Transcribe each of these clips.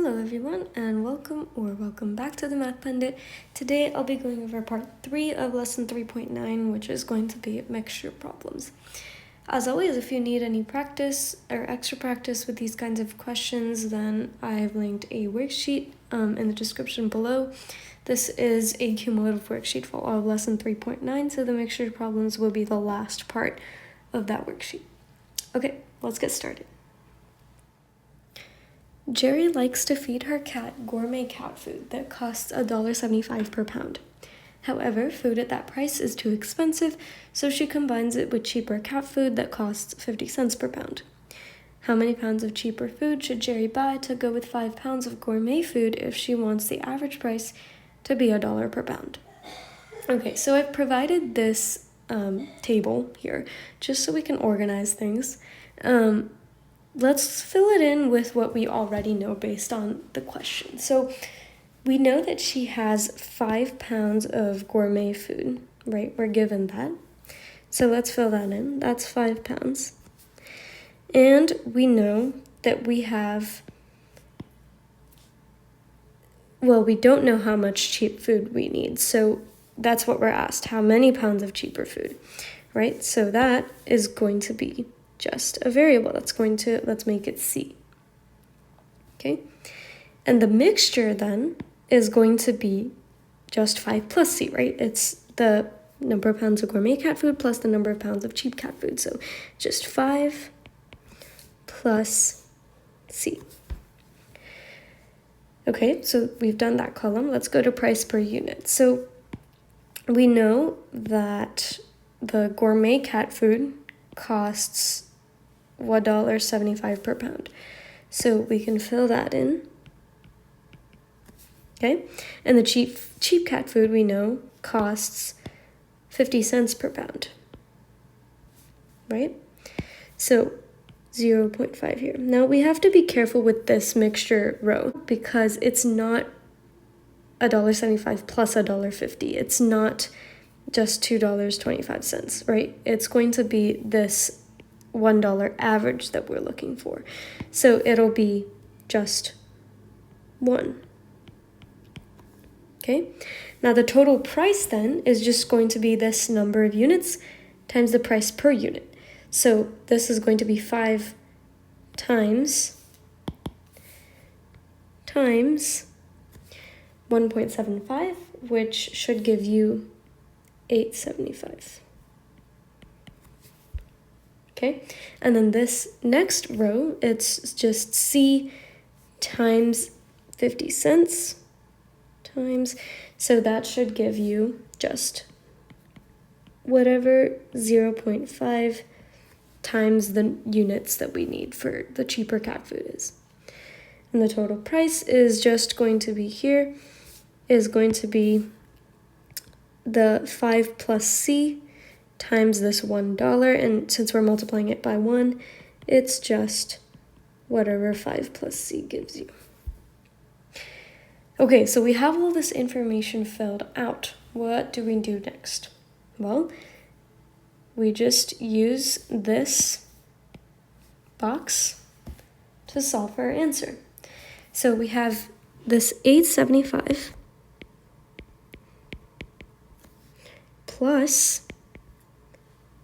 Hello everyone and welcome back to the Math Pundit. Today I'll be going over part 3 of lesson 3.9, which is going to be mixture problems. As always, if you need any practice or extra practice with these kinds of questions, then I've linked a worksheet in the description below. This is a cumulative worksheet for all of lesson 3.9, so the mixture problems will be the last part of that worksheet. Okay, let's get started. Jerry likes to feed her cat gourmet cat food that costs $1.75 per pound. However, food at that price is too expensive, so she combines it with cheaper cat food that costs 50 cents per pound. How many pounds of cheaper food should Jerry buy to go with 5 pounds of gourmet food if she wants the average price to be $1 per pound? Okay, so I've provided this table here just so we can organize things. Let's fill it in with what we already know based on the question. So we know that she has 5 pounds of gourmet food, right? We're given that. So let's fill that in. That's 5 pounds. And we know that we have, well, we don't know how much cheap food we need. So that's what we're asked. How many pounds of cheaper food, right? So that is going to be just a variable. Let's make it C. Okay? And the mixture then is going to be just 5 plus C, right? It's the number of pounds of gourmet cat food plus the number of pounds of cheap cat food. So just 5 plus C. Okay, so we've done that column. Let's go to price per unit. So we know that the gourmet cat food costs $1.75 per pound. So we can fill that in. Okay? And the cheap cat food we know costs 50 cents per pound. Right? So 0.5 here. Now we have to be careful with this mixture row because it's not $1.75 plus $1.50. It's not just $2.25, right? It's going to be this $1 average that we're looking for. So it'll be just 1. Okay? Now the total price then is just going to be this number of units times the price per unit. So this is going to be 5 times 1.75, which should give you $8.75. Okay, and then this next row, it's just C times 50 cents times, so that should give you just whatever 0.5 times the units that we need for the cheaper cat food is. And the total price is just going to be here, is going to be the 5 plus C times this $1, and since we're multiplying it by 1, it's just whatever 5 plus C gives you. Okay, so we have all this information filled out. What do we do next? Well, we just use this box to solve for our answer. So we have this $8.75 plus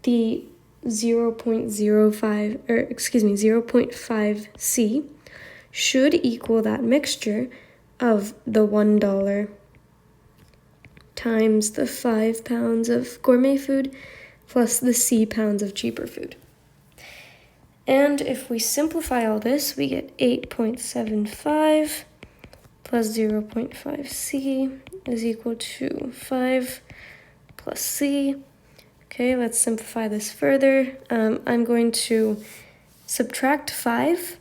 the 0.5 C should equal that mixture of the $1 times the 5 pounds of gourmet food plus the C pounds of cheaper food. And if we simplify all this, we get 8.75 plus 0.5 C is equal to 5 plus C. Okay, let's simplify this further. I'm going to subtract 5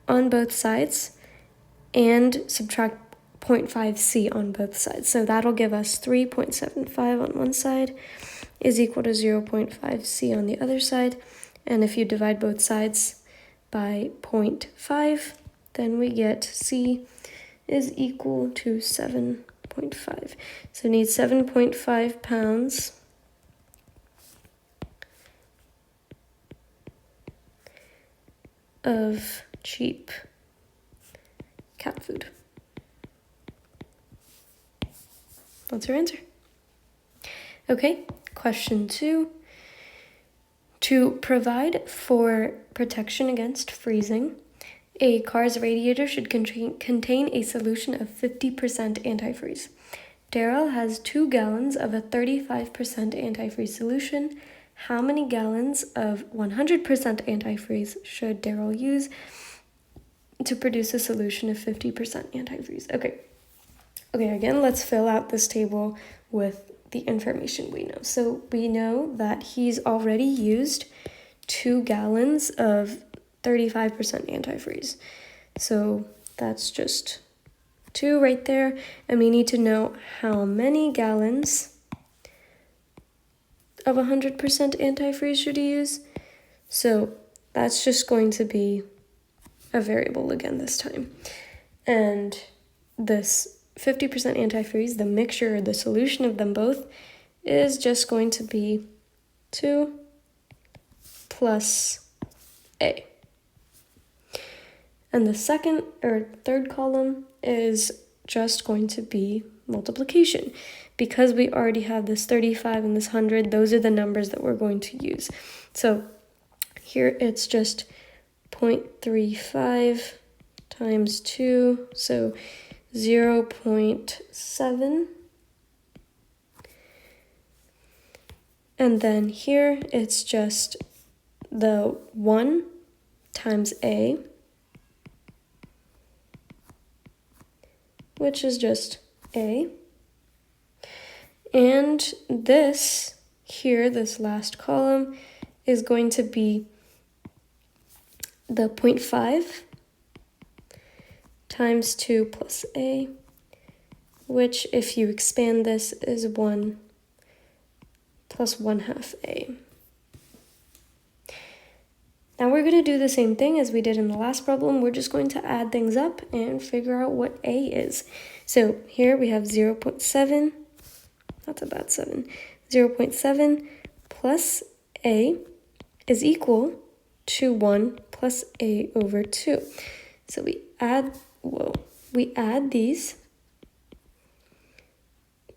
on both sides and subtract 0.5 C on both sides. So that'll give us 3.75 on one side is equal to 0.5 C on the other side. And if you divide both sides by 0.5, then we get C is equal to 7.5. So we need 7.5 pounds of cheap cat food. That's your answer. Okay, question 2. To provide for protection against freezing, a car's radiator should contain a solution of 50% antifreeze. Daryl has 2 gallons of a 35% antifreeze solution. How many gallons of 100% antifreeze should Daryl use to produce a solution of 50% antifreeze? Okay, again, let's fill out this table with the information we know. So we know that he's already used 2 gallons of 35% antifreeze. So that's just 2 right there. And we need to know how many gallons of 100% antifreeze should he use. So that's just going to be a variable again this time. And this 50% antifreeze, the mixture, the solution of them both, is just going to be 2 plus A. And the second or third column is just going to be multiplication. Because we already have this 35 and this 100, those are the numbers that we're going to use. So here it's just 0.35 times 2, so 0.7. And then here it's just the 1 times A, which is just A. And this here, this last column, is going to be the 0.5 times 2 plus A, which if you expand this is 1 plus 1/2 A. Now we're going to do the same thing as we did in the last problem. We're just going to add things up and figure out what A is. So here we have 0.7, that's about 7, 0.7 plus A is equal to 1 plus A over 2. So we add these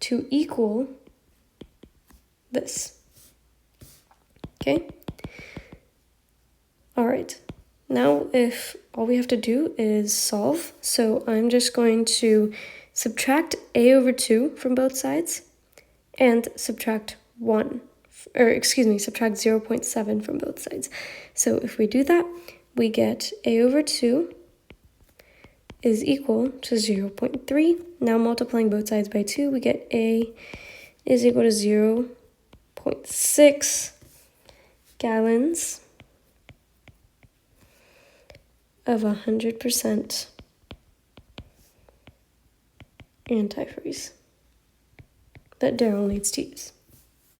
to equal this. Okay? All right. Now if all we have to do is solve, so I'm just going to subtract A over 2 from both sides and subtract 0.7 from both sides. So if we do that, we get A over 2 is equal to 0.3. Now multiplying both sides by 2, we get A is equal to 0.6 gallons of 100% antifreeze that Daryl needs to use.